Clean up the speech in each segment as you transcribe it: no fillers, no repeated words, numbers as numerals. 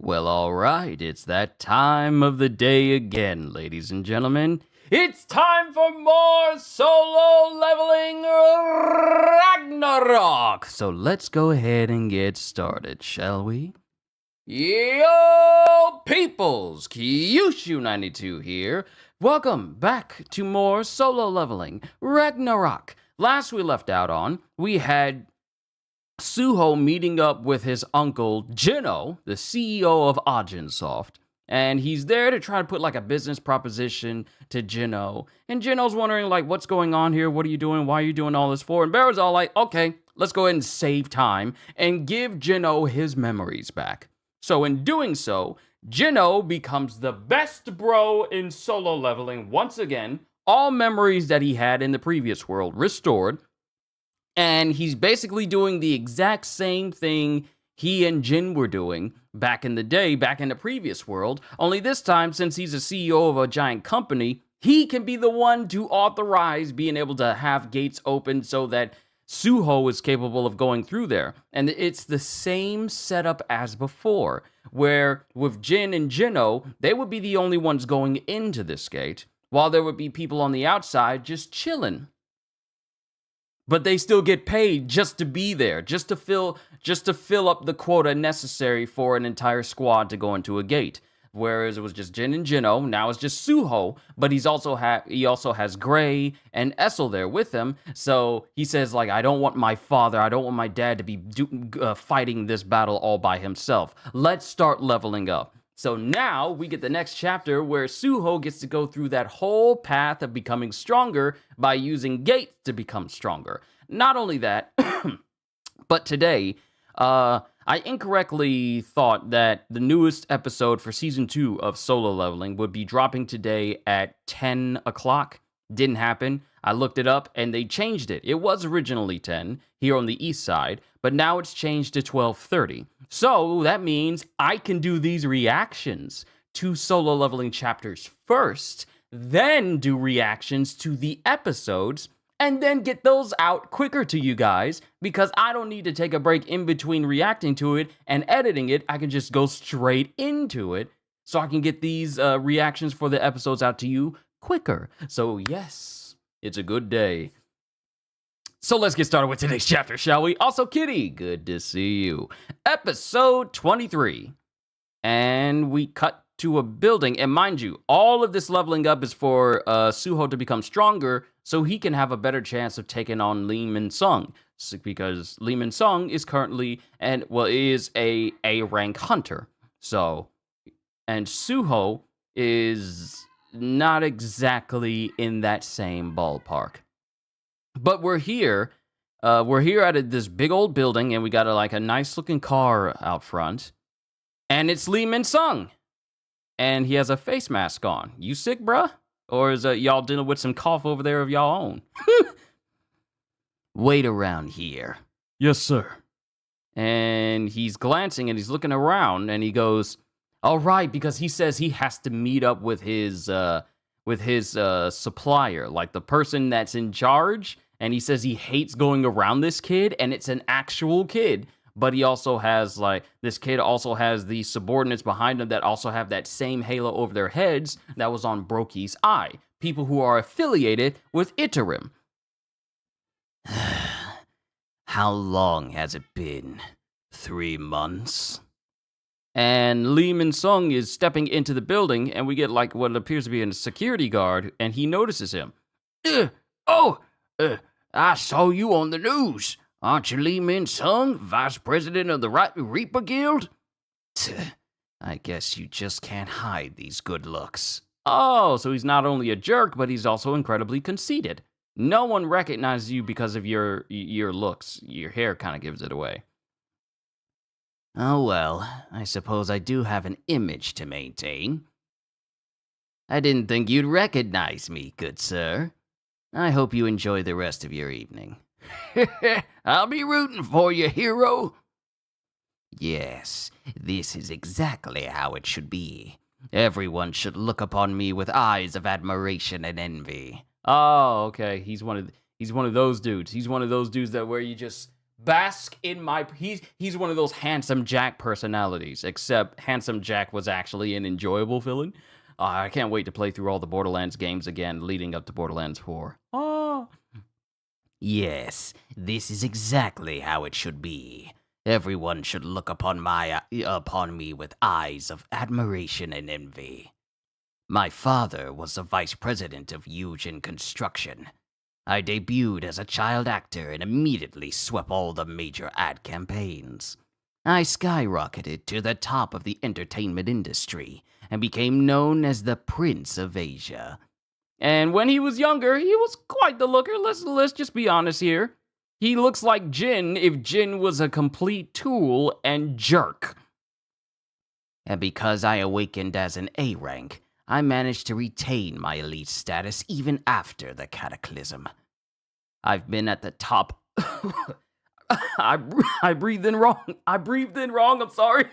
Well, all right, it's that time of the day again, ladies and gentlemen. It's time for more solo leveling Ragnarok. So let's go ahead and get started, shall we? Yo, peoples! Kyushu92 here. Welcome back to more solo leveling Ragnarok. Last we left out on, we had Suho meeting up with his uncle, Jino, the CEO of Agensoft, and he's there to try to put like a business proposition to Jino. And Jino's wondering like, what's going on here? What are you doing? Why are you doing all this for? And Barrow's all like, okay, let's go ahead and save time and give Jino his memories back. So in doing so, Jino becomes the best bro in solo leveling once again. All memories that he had in the previous world restored. And he's basically doing the exact same thing he and Jin were doing back in the day, back in the previous world. Only this time, since he's a CEO of a giant company, he can be the one to authorize being able to have gates open so that Suho is capable of going through there. And it's the same setup as before, where with Jin and Jino, they would be the only ones going into this gate, while there would be people on the outside just chilling. But they still get paid just to be there, just to fill up the quota necessary for an entire squad to go into a gate. Whereas it was just Jin and Jino, now it's just Suho, but he also has Gray and Essel there with him. So he says like, I don't want my father, I don't want my dad to be fighting this battle all by himself. Let's start leveling up. So now we get the next chapter where Suho gets to go through that whole path of becoming stronger by using gates to become stronger. Not only that, but today, I incorrectly thought that the newest episode for Season 2 of Solo Leveling would be dropping today at 10 o'clock. Didn't happen. I looked it up and they changed it. It was originally 10 here on the east side, but now it's changed to 12:30. So that means I can do these reactions to solo leveling chapters first, then do reactions to the episodes, and then get those out quicker to you guys because I don't need to take a break in between reacting to it and editing it. I can just go straight into it so I can get these reactions for the episodes out to you quicker. So yes, it's a good day. So let's get started with today's chapter, shall we? Also, Kitty, good to see you. Episode 23. And we cut to a building. And mind you, all of this leveling up is for Suho to become stronger so he can have a better chance of taking on Lee Min-sung. Because Lee Min-sung is currently, is a A-rank hunter. So, and Suho is not exactly in that same ballpark. But we're here at this big old building, and we got a nice looking car out front, and it's Lee Min-sung, and he has a face mask on. You sick, bruh? Or is y'all dealing with some cough over there of y'all own? Wait around here. Yes, sir. And he's glancing and he's looking around, and he goes, all right, because he says he has to meet up with his supplier, like the person that's in charge, and he says he hates going around this kid, and it's an actual kid, but he also has, this kid also has the subordinates behind him that also have that same halo over their heads that was on Brokey's eye, people who are affiliated with Iterim. How long has it been? 3 months? And Lee Min-sung is stepping into the building, and we get what appears to be a security guard, and he notices him. I saw you on the news. Aren't you Lee Min-sung, vice president of the Reaper Guild? I guess you just can't hide these good looks. Oh, so he's not only a jerk, but he's also incredibly conceited. No one recognizes you because of your looks. Your hair kind of gives it away. Oh well, I suppose I do have an image to maintain. I didn't think you'd recognize me, good sir. I hope you enjoy the rest of your evening. I'll be rooting for you, hero. Yes, this is exactly how it should be. Everyone should look upon me with eyes of admiration and envy. Oh, okay. He's one of those dudes. He's one of those dudes that where you just bask in my. He's one of those handsome Jack personalities. Except handsome Jack was actually an enjoyable villain. I can't wait to play through all the Borderlands games again, leading up to Borderlands 4. Oh. Yes, this is exactly how it should be. Everyone should look upon me with eyes of admiration and envy. My father was the vice president of Eugen Construction. I debuted as a child actor and immediately swept all the major ad campaigns. I skyrocketed to the top of the entertainment industry and became known as the Prince of Asia. And when he was younger, he was quite the looker. Let's just be honest here. He looks like Jin if Jin was a complete tool and jerk. And because I awakened as an A rank, I managed to retain my elite status even after the cataclysm. I've been at the top. I breathed in wrong. I'm sorry.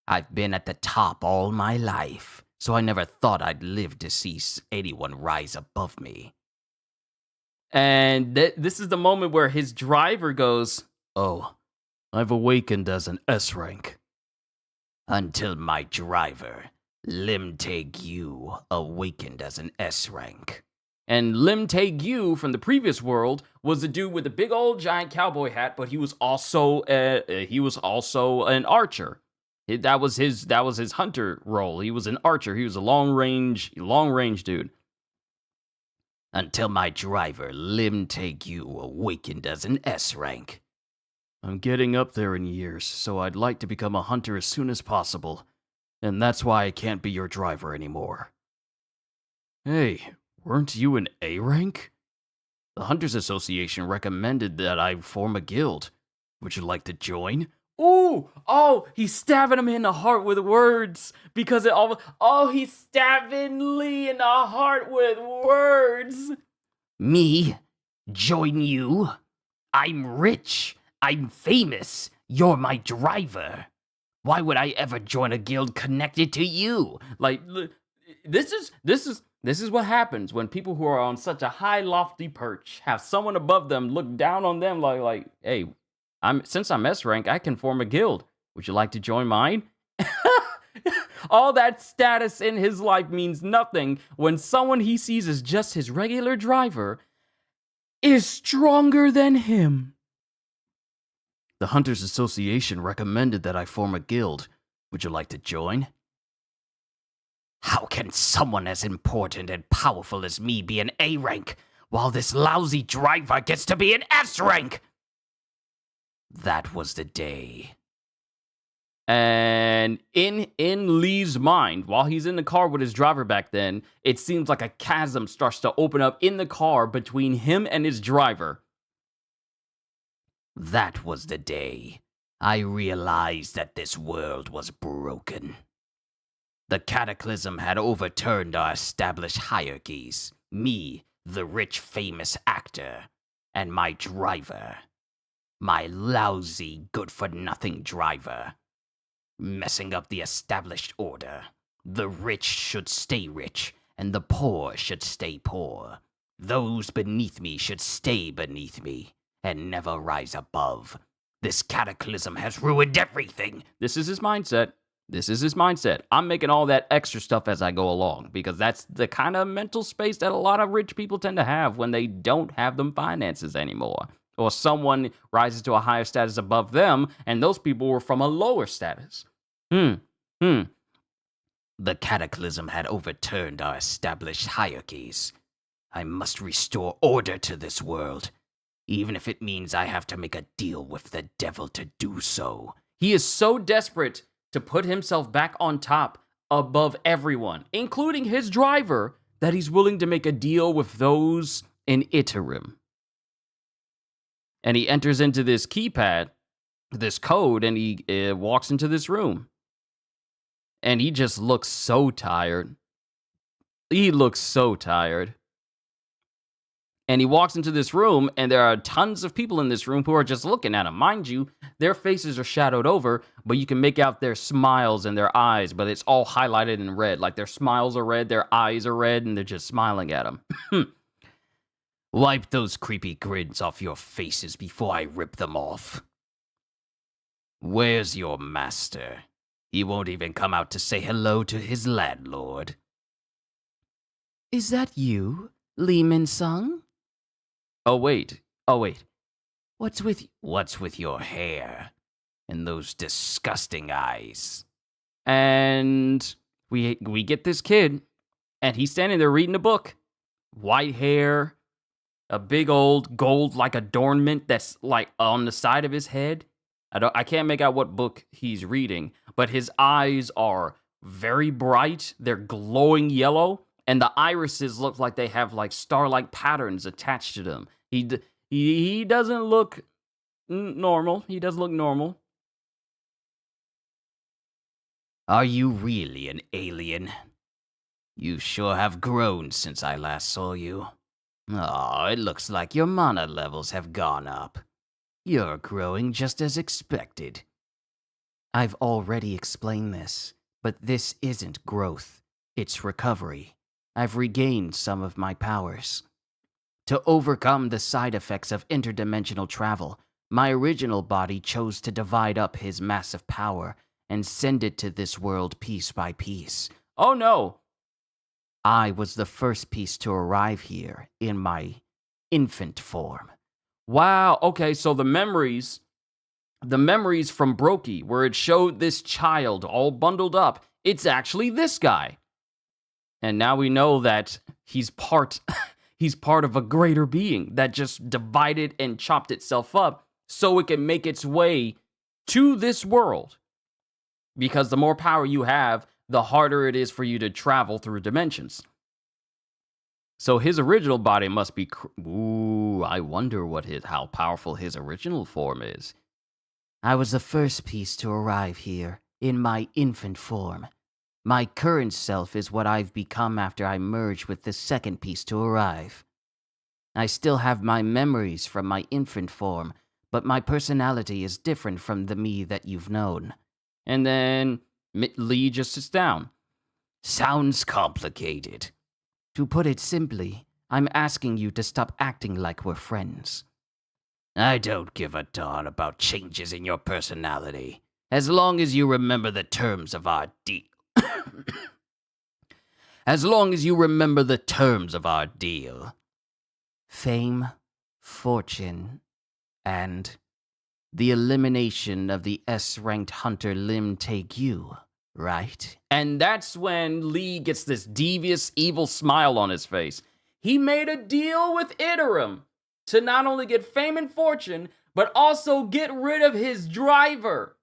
I've been at the top all my life, so I never thought I'd live to see anyone rise above me. And this is the moment where his driver goes, "Oh, I've awakened as an S rank." Until my driver, Lim Tae-gyu, awakened as an S rank. And Lim Tae-gyu from the previous world was the dude with the big old giant cowboy hat, but he was also an archer. That was his hunter role. He was an archer. He was a long range dude. Until my driver, Lim Tae-gyu, awakened as an S rank. I'm getting up there in years, so I'd like to become a hunter as soon as possible. And that's why I can't be your driver anymore. Hey, weren't you an A rank? The Hunters Association recommended that I form a guild. Would you like to join? He's stabbing him in the heart with words. He's stabbing Lee in the heart with words. Me? Join you? I'm rich. I'm famous. You're my driver. Why would I ever join a guild connected to you? Like, this is what happens when people who are on such a high, lofty perch have someone above them look down on them like, hey, since I'm S rank, I can form a guild. Would you like to join mine? All that status in his life means nothing when someone he sees as just his regular driver is stronger than him. The Hunters Association recommended that I form a guild. Would you like to join? How can someone as important and powerful as me be an A rank, while this lousy driver gets to be an S rank? That was the day. And in Lee's mind, while he's in the car with his driver back then, it seems like a chasm starts to open up in the car between him and his driver. That was the day I realized that this world was broken. The cataclysm had overturned our established hierarchies. Me, the rich, famous actor, and my driver. My lousy, good-for-nothing driver. Messing up the established order. The rich should stay rich, and the poor should stay poor. Those beneath me should stay beneath me, and never rise above. This cataclysm has ruined everything. This is his mindset. I'm making all that extra stuff as I go along, because that's the kind of mental space that a lot of rich people tend to have when they don't have them finances anymore. Or someone rises to a higher status above them, and those people were from a lower status. The cataclysm had overturned our established hierarchies. I must restore order to this world, even if it means I have to make a deal with the devil to do so. He is so desperate to put himself back on top above everyone, including his driver, that he's willing to make a deal with those in Iterum. And he enters into this keypad, this code, and he walks into this room. And he just looks so tired. And he walks into this room, and there are tons of people in this room who are just looking at him. Mind you, their faces are shadowed over, but you can make out their smiles and their eyes, but it's all highlighted in red. Like their smiles are red, their eyes are red, and they're just smiling at him. Wipe those creepy grins off your faces before I rip them off. Where's your master? He won't even come out to say hello to his landlord. Is that you, Lee Min-sung? Oh wait. What's with your hair and those disgusting eyes? And we get this kid, and he's standing there reading a book. White hair, a big old gold like adornment that's like on the side of his head. I can't make out what book he's reading, but his eyes are very bright. They're glowing yellow, and the irises look like they have like star-like patterns attached to them. He doesn't look normal. He does look normal. Are you really an alien? You sure have grown since I last saw you. Oh, it looks like your mana levels have gone up. You're growing just as expected. I've already explained this, but this isn't growth. It's recovery. I've regained some of my powers. To overcome the side effects of interdimensional travel, my original body chose to divide up his massive power and send it to this world piece by piece. Oh no! I was the first piece to arrive here in my infant form. Wow, okay, so the memories from Brokey, where it showed this child all bundled up, it's actually this guy. And now we know that he's part of a greater being that just divided and chopped itself up so it can make its way to this world. Because the more power you have, the harder it is for you to travel through dimensions. So his original body must be... Ooh, I wonder how powerful his original form is. I was the first piece to arrive here, in my infant form. My current self is what I've become after I merged with the second piece to arrive. I still have my memories from my infant form, but my personality is different from the me that you've known. And then Lee just sits down. Sounds complicated. To put it simply, I'm asking you to stop acting like we're friends. I don't give a darn about changes in your personality, as long as you remember the terms of our deal. As long as you remember the terms of our deal. Fame, fortune, and the elimination of the S-ranked hunter Lim Tae-gyu, right? And that's when Lee gets this devious, evil smile on his face. He made a deal with Iterum to not only get fame and fortune, but also get rid of his driver.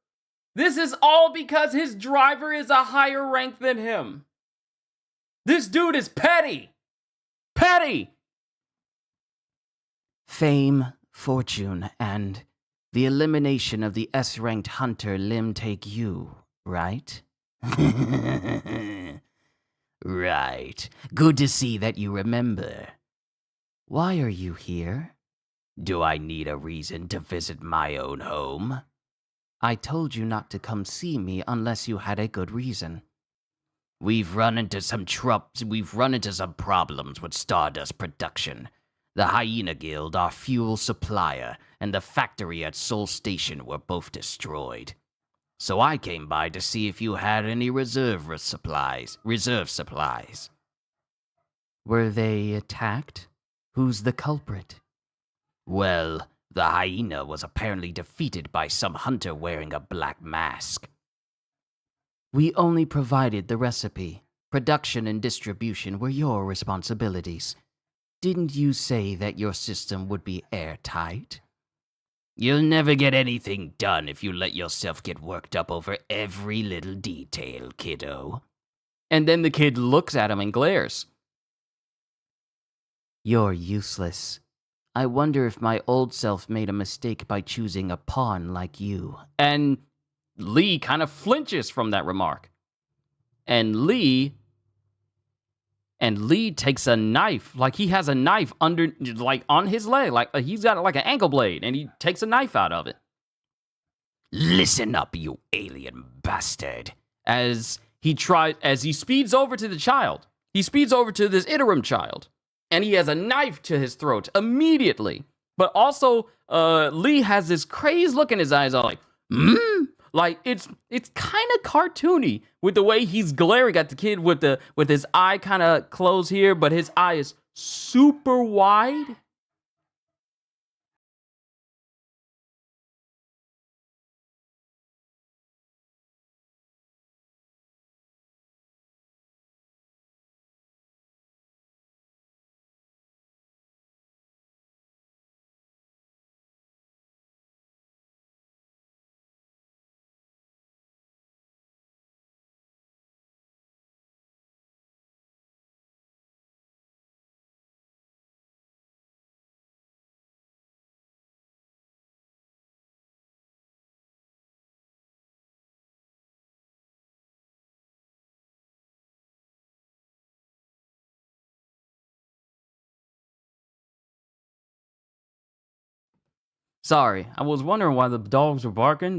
This is all because his driver is a higher rank than him. This dude is petty. Petty! Fame, fortune, and the elimination of the S-ranked hunter Lim Tae-gyu, right? Right. Good to see that you remember. Why are you here? Do I need a reason to visit my own home? I told you not to come see me unless you had a good reason. We've run into some problems with Stardust production. The Hyena Guild, our fuel supplier, and the factory at Seoul Station were both destroyed. So I came by to see if you had any reserve supplies. Were they attacked? Who's the culprit? Well, the hyena was apparently defeated by some hunter wearing a black mask. We only provided the recipe. Production and distribution were your responsibilities. Didn't you say that your system would be airtight? You'll never get anything done if you let yourself get worked up over every little detail, kiddo. And then the kid looks at him and glares. You're useless. I wonder if my old self made a mistake by choosing a pawn like you. And Lee kind of flinches from that remark. And Lee takes a knife, like he has a knife under, like on his leg, like he's got like an ankle blade, and he takes a knife out of it. Listen up, you alien bastard. As he speeds over to the child. He speeds over to this Iterum child. and he has a knife to his throat immediately. But also, Lee has this crazed look in his eyes, all like, like it's kind of cartoony with the way he's glaring at the kid with his eye kind of closed here, but his eye is super wide. Sorry, I was wondering why the dogs were barking.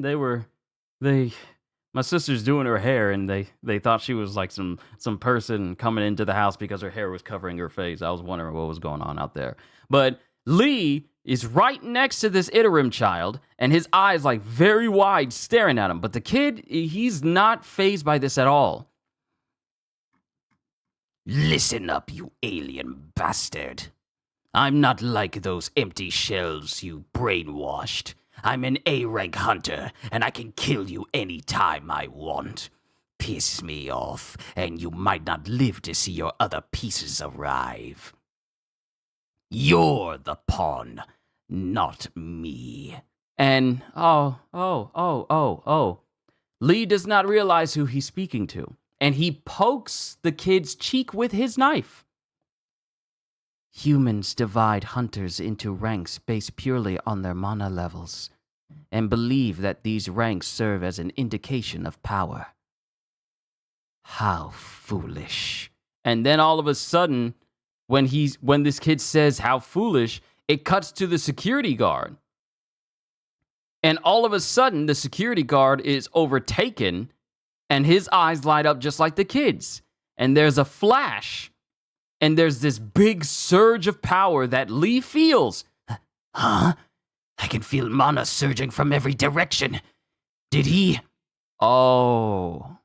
My sister's doing her hair, and they thought she was like some person coming into the house because her hair was covering her face. I was wondering what was going on out there. But Lee is right next to this Iterim child, and his eyes like very wide, staring at him. But the kid, he's not fazed by this at all. Listen up, you alien bastard. I'm not like those empty shells you brainwashed. I'm an A-rank hunter, and I can kill you any time I want. Piss me off, and you might not live to see your other pieces arrive. You're the pawn, not me. And Lee does not realize who he's speaking to, and he pokes the kid's cheek with his knife. Humans divide hunters into ranks based purely on their mana levels, and believe that these ranks serve as an indication of power. How foolish. And then all of a sudden, when this kid says how foolish, it cuts to the security guard. And all of a sudden, the security guard is overtaken, and his eyes light up just like the kid's. And there's a flash. And there's this big surge of power that Lee feels. Huh? I can feel mana surging from every direction. Did he? Oh.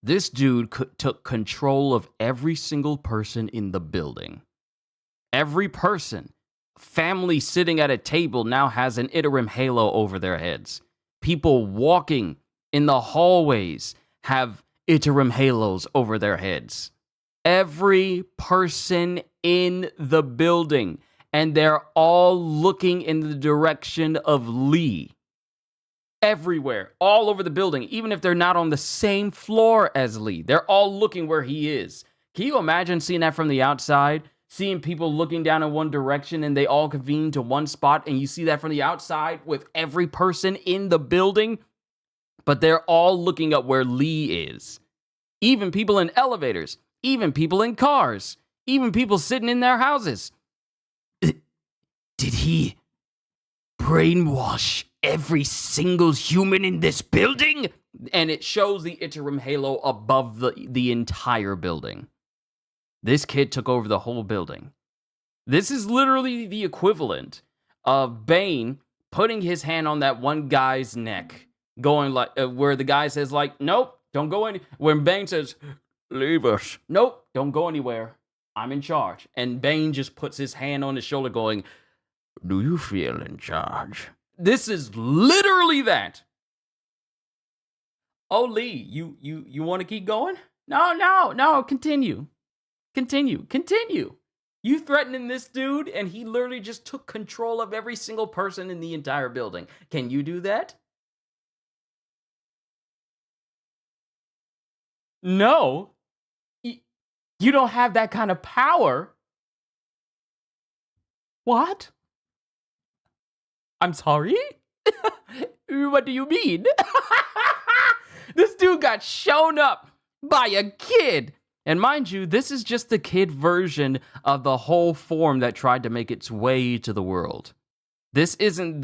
This dude took control of every single person in the building. Every person. Family sitting at a table now has an Iterim halo over their heads. People walking in the hallways have Iterim halos over their heads. Every person in the building, and they're all looking in the direction of Lee. Everywhere, all over the building, even if they're not on the same floor as Lee, they're all looking where he is. Can you imagine seeing that from the outside? Seeing people looking down in one direction and they all convene to one spot, and you see that from the outside with every person in the building, but they're all looking up where Lee is. Even people in elevators. Even people in cars. Even people sitting in their houses. Did he brainwash every single human in this building? And it shows the Iterim halo above the entire building. This kid took over the whole building. This is literally the equivalent of Bane putting his hand on that one guy's neck, going like, where the guy says like, nope, don't go any. When Bane says, leave us. Nope, don't go anywhere. I'm in charge. And Bane just puts his hand on his shoulder going, do you feel in charge? This is literally that. Oh, Lee, you want to keep going? No, continue. You threatening this dude, and he literally just took control of every single person in the entire building. Can you do that? No. You don't have that kind of power. What? I'm sorry? What do you mean? This dude got shown up by a kid. And mind you, this is just the kid version of the whole form that tried to make its way to the world. This isn't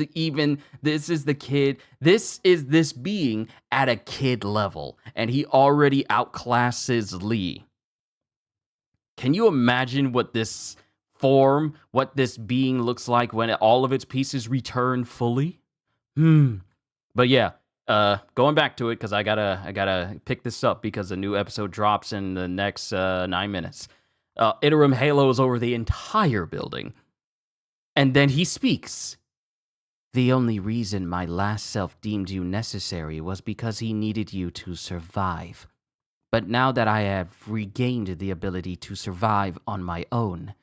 this is the kid, this is this being at a kid level. And he already outclasses Lee. Can you imagine what this being looks like when all of its pieces return fully? But yeah, going back to it, because I gotta pick this up because a new episode drops in the next 9 minutes. Iterum halos over the entire building. And then he speaks. The only reason my last self deemed you necessary was because he needed you to survive. But now that I have regained the ability to survive on my own,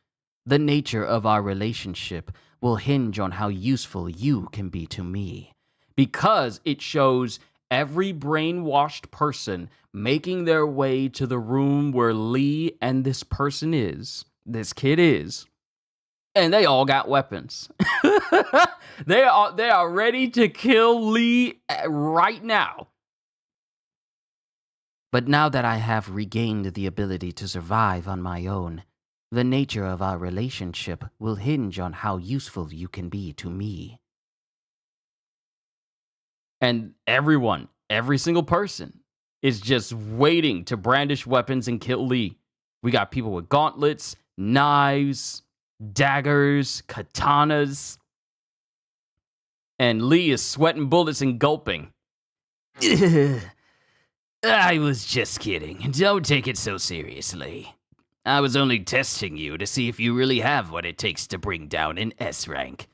the nature of our relationship will hinge on how useful you can be to me. Because it shows every brainwashed person making their way to the room where Lee and this kid is, and they all got weapons. They are ready to kill Lee right now. But now that I have regained the ability to survive on my own, the nature of our relationship will hinge on how useful you can be to me. And every single person, is just waiting to brandish weapons and kill Lee. We got people with gauntlets, knives, daggers, katanas. And Lee is sweating bullets and gulping. I was just kidding. Don't take it so seriously. I was only testing you to see if you really have what it takes to bring down an S rank.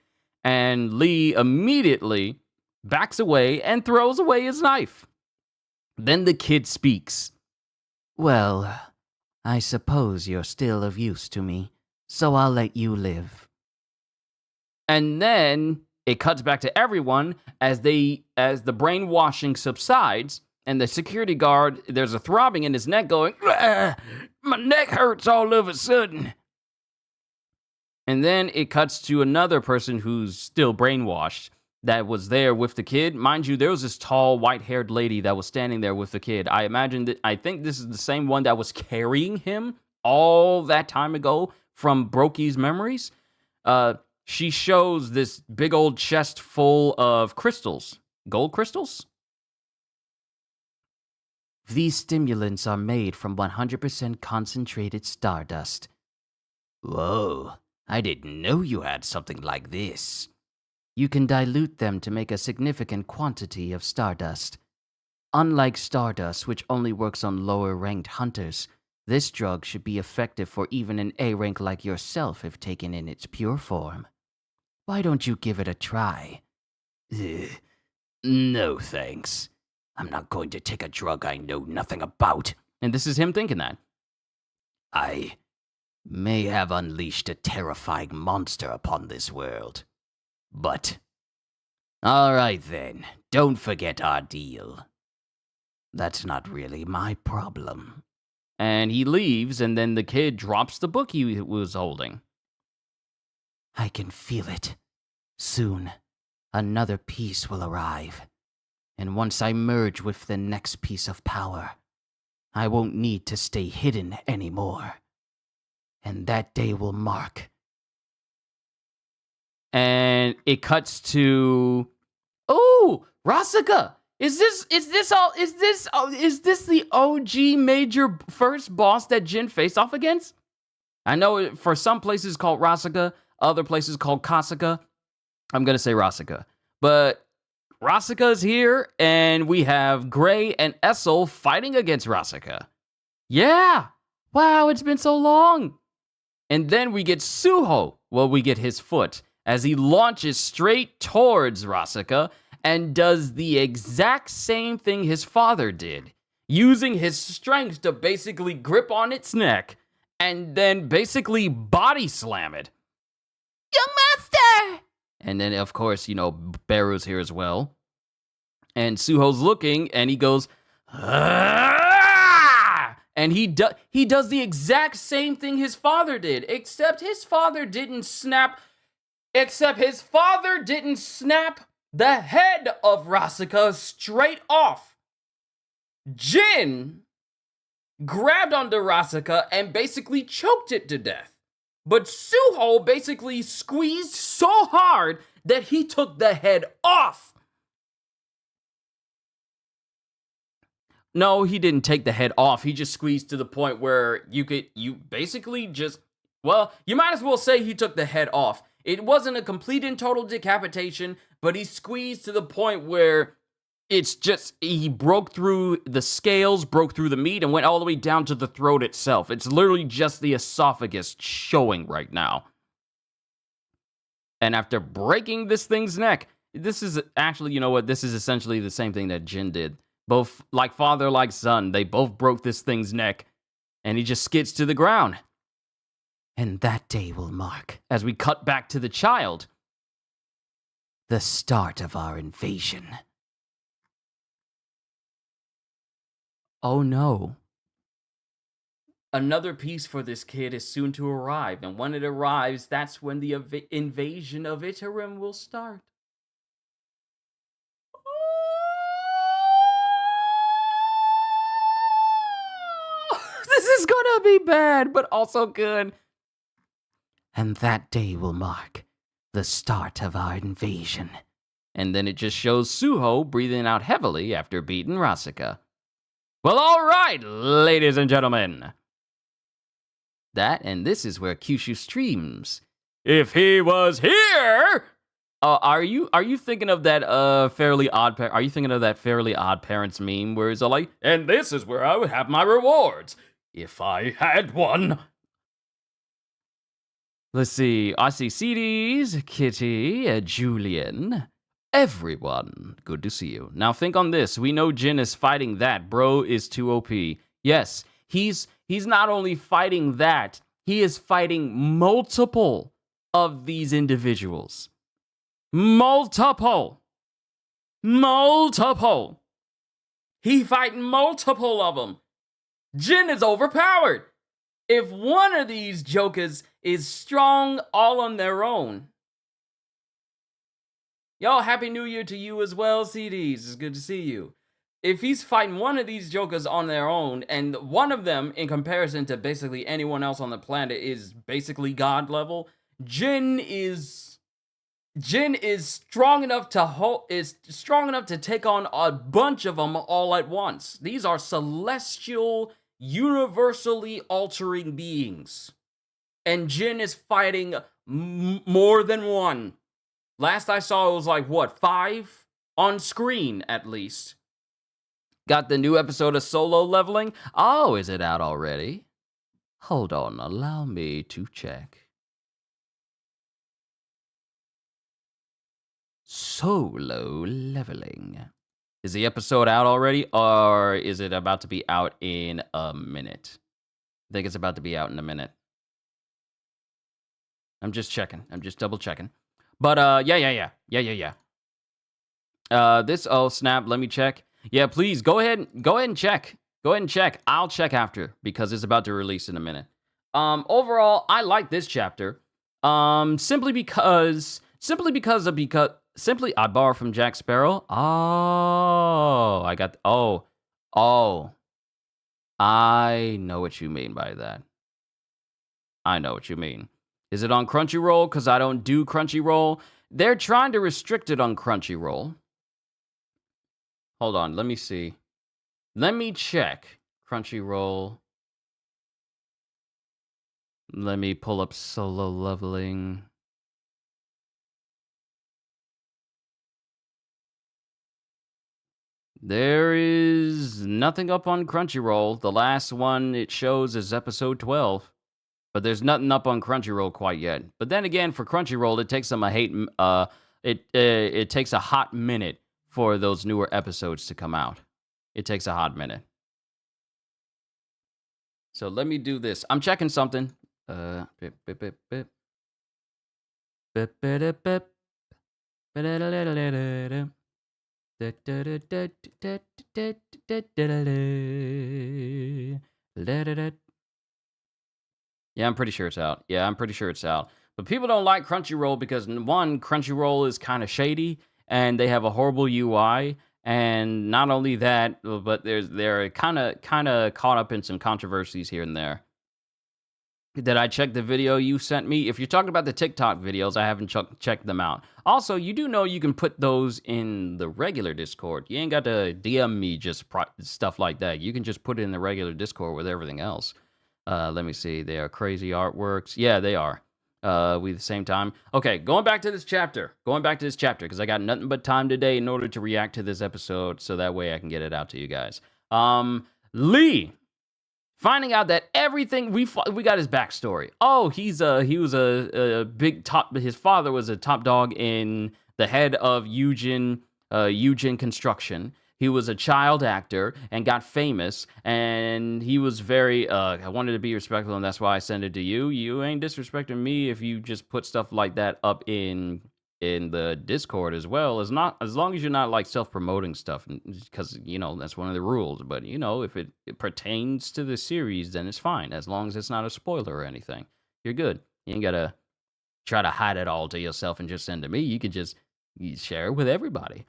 And Lee immediately backs away and throws away his knife. Then the kid speaks. Well, I suppose you're still of use to me, so I'll let you live. And then it cuts back to everyone as the brainwashing subsides, and the security guard, there's a throbbing in his neck going, my neck hurts all of a sudden. And then it cuts to another person who's still brainwashed that was there with the kid. Mind you, there was this tall, white-haired lady that was standing there with the kid. I think this is the same one that was carrying him all that time ago from Brokey's memories. She shows this big old chest full of crystals. Gold crystals? These stimulants are made from 100% concentrated stardust. Whoa, I didn't know you had something like this. You can dilute them to make a significant quantity of stardust. Unlike stardust, which only works on lower-ranked hunters, this drug should be effective for even an A rank like yourself if taken in its pure form. Why don't you give it a try? No thanks. I'm not going to take a drug I know nothing about. And this is him thinking that. I may have unleashed a terrifying monster upon this world. But, all right then, don't forget our deal. That's not really my problem. And he leaves, and then the kid drops the book he was holding. I can feel it. Soon, another piece will arrive. And once I merge with the next piece of power, I won't need to stay hidden anymore. And that day will mark. And it cuts to, oh, Rasuka. Is this the OG major first boss that Jin faced off against? I know for some places called Rasuka, other places called Kasuga. I'm gonna say Rasuka, but Rasuka's here, and we have Gray and Essel fighting against Rasuka. Yeah, wow, it's been so long. And then we get Suho. Well, we get his foot as he launches straight towards Rasuka and does the exact same thing his father did, using his strength to basically grip on its neck and then basically body slam it. Young master! And then, of course, Beru's here as well. And Suho's looking, and he goes, "Ah!" And he does the exact same thing his father did, except his father didn't snap the head of Rasuka straight off. Jin grabbed onto Rasuka and basically choked it to death. But Suho basically squeezed so hard that he took the head off. No, he didn't take the head off. He just squeezed to the point where you basically just, well, you might as well say he took the head off. It wasn't a complete and total decapitation, but he squeezed to the point where it's just, he broke through the scales, broke through the meat, and went all the way down to the throat itself. It's literally just the esophagus showing right now. And after breaking this thing's neck, this is actually, you know what? This is essentially the same thing that Jin did. Both like father, like son. They both broke this thing's neck, and he just skids to the ground. And that day will mark, As we cut back to the child, the start of our invasion. Oh no. another piece for this kid is soon to arrive, and when it arrives, that's when the invasion of Iterum will start. This is gonna be bad, but also good. And that day will mark the start of our invasion. And then it just shows Suho breathing out heavily after beating Rasuka. Well, all right, ladies and gentlemen. That, and this is where Kyushu streams. If he was here. Are you thinking of that Fairly Odd Are you thinking of that Fairly Odd Parents meme where it's all like, and this is where I would have my rewards if I had one. Let's see. I see CDs, Kitty, Julian, everyone. Good to see you. Now think on this. We know Jin is fighting that. Bro is too OP. Yes, he's not only fighting that, he is fighting multiple of these individuals. Multiple. He fighting multiple of them. Jin is overpowered. If one of these jokers is strong all on their own. Y'all, Happy New Year to you as well, CDs. It's good to see you. If he's fighting one of these jokers on their own, and one of them, in comparison to basically anyone else on the planet, is basically God level, Jin is strong enough to take on a bunch of them all at once. These are celestial, universally altering beings. And Jin is fighting more than one. Last I saw, it was like, what, 5? On screen, at least. Got the new episode of Solo Leveling? Oh, is it out already? Hold on, allow me to check. Solo Leveling. Is the episode out already, or is it about to be out in a minute? I think it's about to be out in a minute. I'm just checking. I'm just double checking. But yeah. This, oh snap, let me check. Yeah, please go ahead and check. Go ahead and check. I'll check after because it's about to release in a minute. Overall, I like this chapter. Simply I borrow from Jack Sparrow. I know what you mean by that. I know what you mean. Is it on Crunchyroll? Because I don't do Crunchyroll. They're trying to restrict it on Crunchyroll. Hold on, let me see. Let me check Crunchyroll. Let me pull up Solo Leveling. There is nothing up on Crunchyroll. The last one it shows is episode 12. But there's nothing up on Crunchyroll quite yet. But then again, for Crunchyroll, it takes them it takes a hot minute for those newer episodes to come out. It takes a hot minute. So let me do this. I'm checking something. Yeah, I'm pretty sure it's out. But people don't like Crunchyroll because, one, Crunchyroll is kind of shady, and they have a horrible UI. And not only that, but they're kind of caught up in some controversies here and there. Did I check the video you sent me? If you're talking about the TikTok videos, I haven't checked them out. Also, you do know you can put those in the regular Discord. You ain't got to DM me just stuff like that. You can just put it in the regular Discord with everything else. Let me see. They are crazy artworks. Yeah, they are. We at the same time. Okay, going back to this chapter. Because I got nothing but time today in order to react to this episode, so that way I can get it out to you guys. Lee, finding out that everything we got his backstory. Oh, he was a big top. His father was a top dog in the head of Eugen Construction. He was a child actor and got famous, and he was very, I wanted to be respectful, and that's why I sent it to you. You ain't disrespecting me if you just put stuff like that up in the Discord as well. As long as you're not like self-promoting stuff, because, you know, that's one of the rules. But, you know, if it pertains to the series, then it's fine. As long as it's not a spoiler or anything, you're good. You ain't gotta try to hide it all to yourself and just send to me. You could just share it with everybody.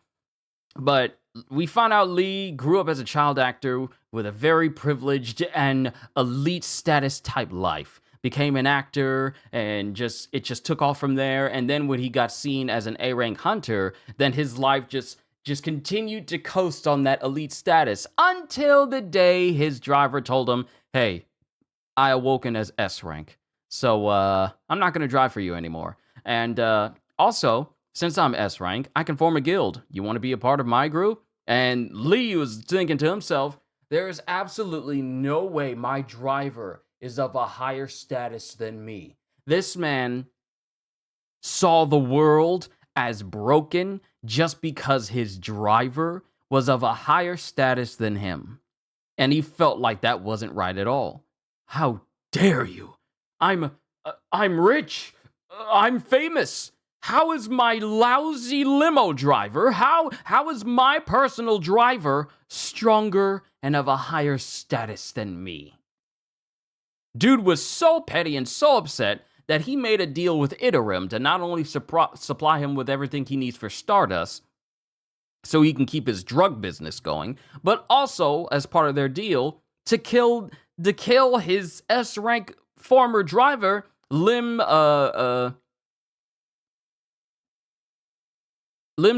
But we found out Lee grew up as a child actor with a very privileged and elite status type life. Became an actor, and it just took off from there. And then when he got seen as an A-rank hunter, then his life just continued to coast on that elite status until the day his driver told him, "Hey, I awoken as S rank, so I'm not gonna drive for you anymore. And also, since I'm S rank, I can form a guild. You want to be a part of my group?" And Lee was thinking to himself, there is absolutely no way my driver is of a higher status than me. This man saw the world as broken just because his driver was of a higher status than him. And he felt like that wasn't right at all. How dare you? I'm rich. I'm famous. How is my lousy limo driver, how is my personal driver stronger and of a higher status than me? Dude was so petty and so upset that he made a deal with Iterum to not only supply him with everything he needs for Stardust, so he can keep his drug business going, but also, as part of their deal, to kill his S-rank former driver, Lim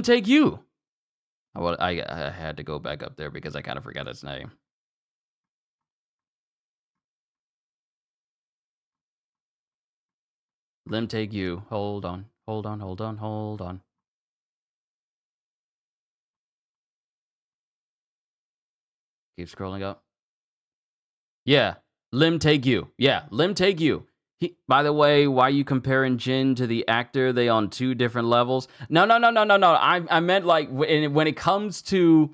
Take You. Well, I had to go back up there because I kind of forgot his name. Lim Take You. Hold on. Keep scrolling up. Yeah, Lim Take You. By the way, why are you comparing Jin to the actor? They on two different levels. No. I meant like when it comes to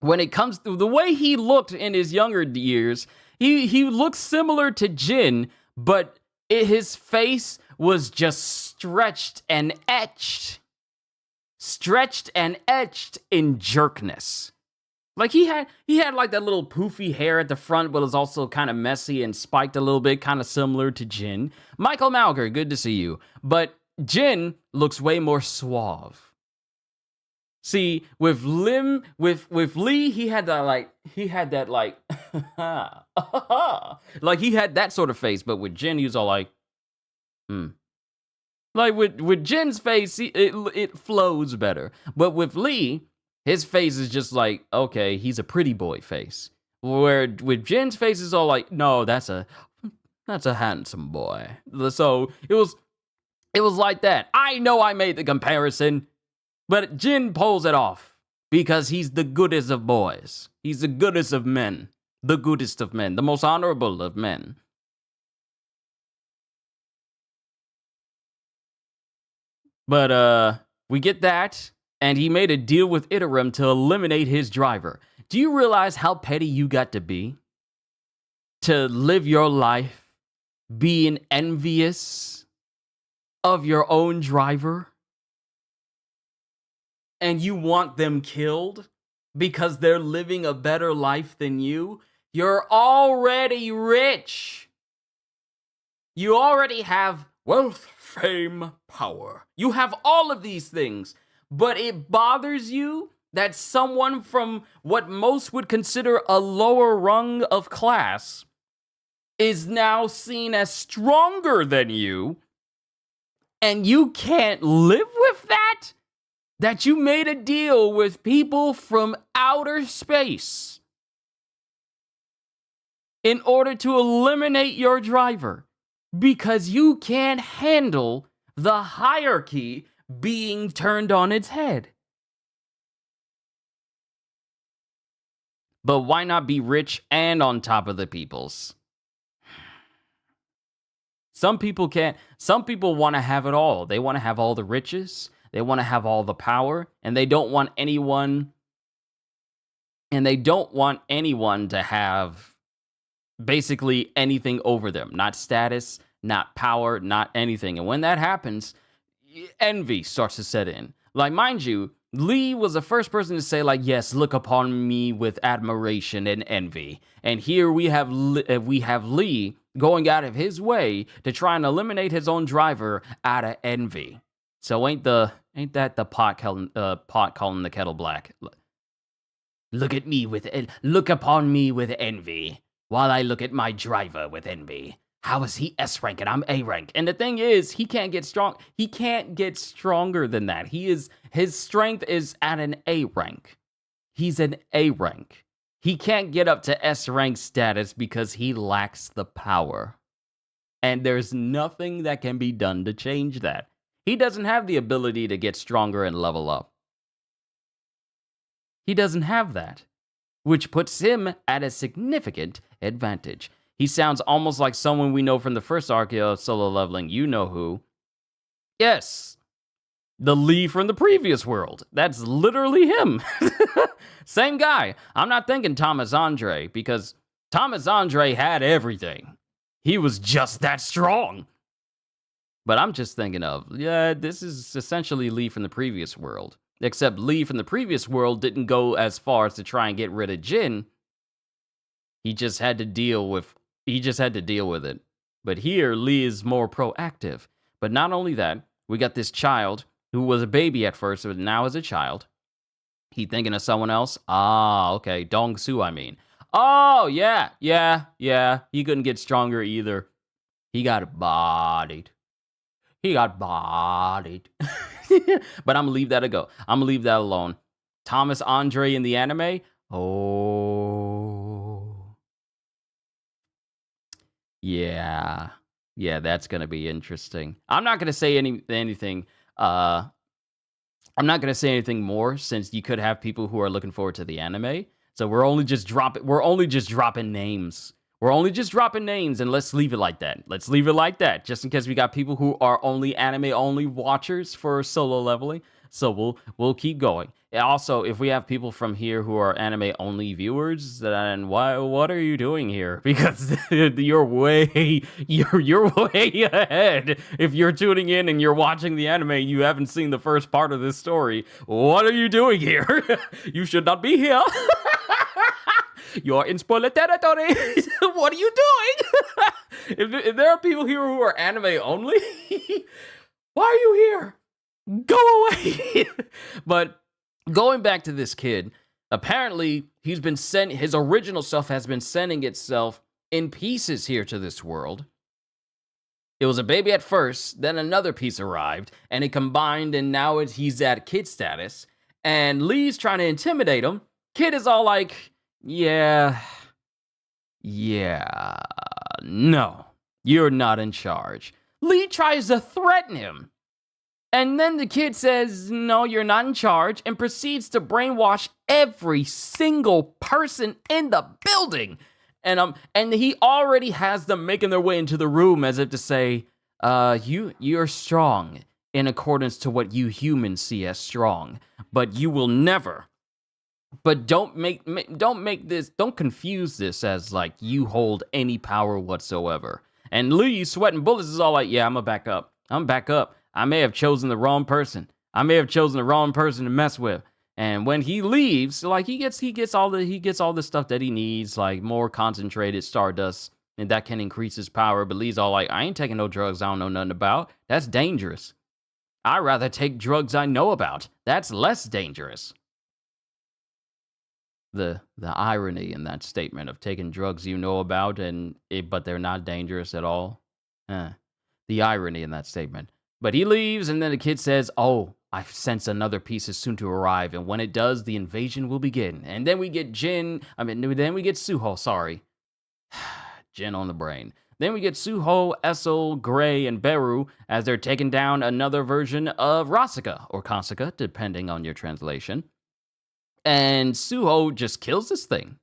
the way he looked in his younger years, he looks similar to Jin, but his face was just stretched and etched in jerkness. Like he had like that little poofy hair at the front, but it was also kind of messy and spiked a little bit, kind of similar to Jin. Michael Malger, good to see you. But Jin looks way more suave. See, with Lee, he had that like like he had that sort of face, but with Jin, he was all like, Like with Jin's face, it flows better. But with Lee, his face is just like, okay, he's a pretty boy face. Where with Jin's face is all like, no, that's a handsome boy. So it was like that. I know I made the comparison, but Jin pulls it off because he's the goodest of boys. He's the goodest of men. The goodest of men. The most honorable of men. But we get that, and he made a deal with Iterum to eliminate his driver. Do you realize how petty you got to be? To live your life being envious of your own driver? And you want them killed because they're living a better life than you? You're already rich. You already have wealth, fame, power. You have all of these things, but it bothers you that someone from what most would consider a lower rung of class is now seen as stronger than you, and you can't live with that? That you made a deal with people from outer space in order to eliminate your driver because you can't handle the hierarchy being turned on its head. But why not be rich and on top of the peoples? Some people can't. Some people want to have it all. They want to have all the riches. They want to have all the power, and they don't want anyone. And they don't want anyone to have basically anything over them. Not status, not power, not anything. And when that happens, envy starts to set in. Like, mind you, Lee was the first person to say, like, yes, look upon me with admiration and envy. And here we have Lee going out of his way to try and eliminate his own driver out of envy. So ain't that the pot calling the kettle black? Look upon me with envy, while I look at my driver with envy. How is he S rank and I'm A rank? And the thing is, he can't get strong. He can't get stronger than that. His strength is at an A rank. He's an A rank. He can't get up to S rank status because he lacks the power. And there's nothing that can be done to change that. He doesn't have the ability to get stronger and level up. He doesn't have that, which puts him at a significant advantage. He sounds almost like someone we know from the first arc of Solo Leveling. You know who. Yes, the Lee from the previous world. That's literally him. Same guy. I'm not thinking Thomas Andre, because Thomas Andre had everything. He was just that strong. But I'm just thinking of, this is essentially Lee from the previous world. Except Lee from the previous world didn't go as far as to try and get rid of Jin. He just had to deal with it. But here, Lee is more proactive. But not only that, we got this child who was a baby at first, but now is a child. He thinking of someone else? Ah, okay. Dong Su, I mean. Oh, yeah. He couldn't get stronger either. He got bodied. But I'm gonna leave that go. I'm gonna leave that alone. Thomas Andre in the anime? Oh. Yeah, that's gonna be interesting. I'm not gonna say anything. I'm not gonna say anything more, since you could have people who are looking forward to the anime. So we're only just dropping names. And let's leave it like that. Just in case we got people who are only anime only watchers for Solo Leveling. So we'll keep going. And also, if we have people from here who are anime only viewers, then what are you doing here? Because you're way ahead. If you're tuning in and you're watching the anime, you haven't seen the first part of this story. What are you doing here? You should not be here. You're in spoiler territory. What are you doing? if there are people here who are anime only, why are you here? Go away. But going back to this kid, apparently his original self has been sending itself in pieces here to this world. It was a baby at first, then another piece arrived, and it combined, and now he's at kid status. And Lee's trying to intimidate him. Kid is all like, yeah, no, you're not in charge. Lee tries to threaten him. And then the kid says, no, you're not in charge, and proceeds to brainwash every single person in the building. And he already has them making their way into the room as if to say, you're strong in accordance to what you humans see as strong, but you will never. But don't confuse this as like you hold any power whatsoever. And Lee, sweating bullets, is all like, yeah, I'm back up. I may have chosen the wrong person. To mess with. And when he leaves, like he gets all the stuff that he needs, like more concentrated stardust, and that can increase his power. But Lee's all like, I ain't taking no drugs I don't know nothing about. That's dangerous. I'd rather take drugs I know about. That's less dangerous. the irony in that statement of taking drugs you know about but they're not dangerous at all. The irony in that statement. But he leaves, and then the kid says, "Oh, I sense another piece is soon to arrive, and when it does, the invasion will begin." And then we get then we get Suho. Sorry, Jin on the brain. Then we get Suho, Essel, Gray, and Beru as they're taking down another version of Rasaka, or Kasaka, depending on your translation. And Suho just kills this thing.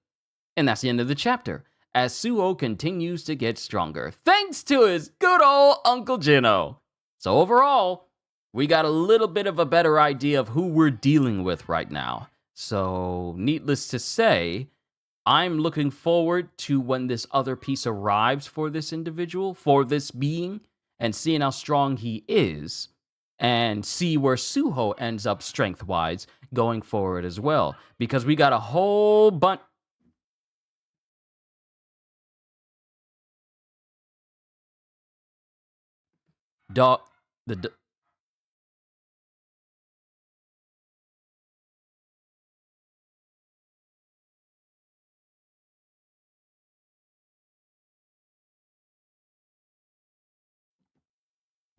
And that's the end of the chapter, as Suho continues to get stronger, thanks to his good old Uncle Jino. So overall, we got a little bit of a better idea of who we're dealing with right now. So, needless to say, I'm looking forward to when this other piece arrives for this individual, for this being, and seeing how strong he is, and see where Suho ends up strength-wise going forward as well. Because we got a whole bunch...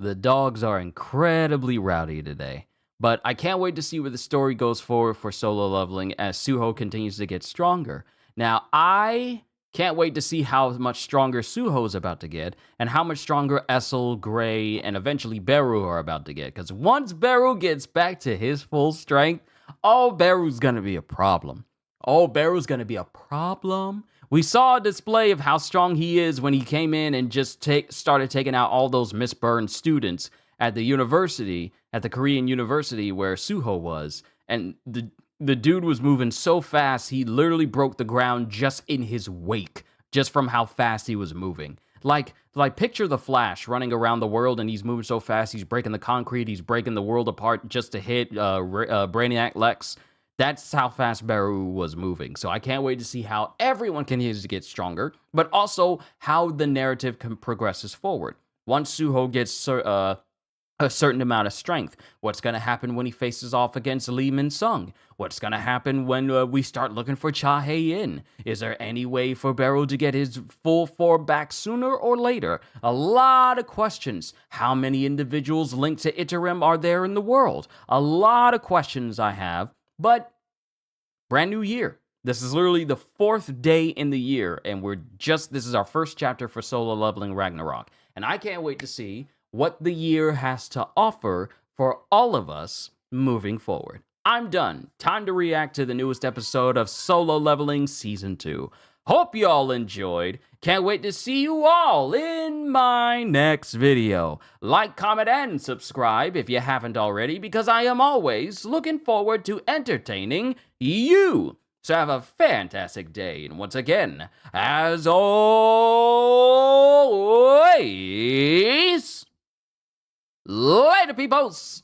The dogs are incredibly rowdy today. But I can't wait to see where the story goes forward for solo leveling as Suho continues to get stronger. Now, I can't wait to see how much stronger Suho is about to get, and how much stronger Essel, Gray, and eventually Beru are about to get. Because once Beru gets back to his full strength, Beru's gonna be a problem. Beru's gonna be a problem. We saw a display of how strong he is when he came in and just started taking out all those misburned students at the university, at the Korean university where Suho was. And the dude was moving so fast, he literally broke the ground just in his wake, just from how fast he was moving. Like picture the Flash running around the world, and he's moving so fast, he's breaking the concrete, he's breaking the world apart just to hit Brainiac Lex. That's how fast Beru was moving. So I can't wait to see how everyone continues to get stronger, but also how the narrative progresses forward. Once Suho gets a certain amount of strength, what's going to happen when he faces off against Lee Min-sung? What's going to happen when we start looking for Cha Hae-in? Is there any way for Beru to get his full form back sooner or later? A lot of questions. How many individuals linked to Iterim are there in the world? A lot of questions I have. But, brand new year. This is literally the 4th day in the year, and this is our first chapter for solo leveling Ragnarok. And I can't wait to see what the year has to offer for all of us moving forward. I'm done. Time to react to the newest episode of Solo Leveling Season 2. Hope you all enjoyed. Can't wait to see you all in my next video. Like, comment, and subscribe if you haven't already, because I am always looking forward to entertaining you. So have a fantastic day, and once again, as always, later, peoples!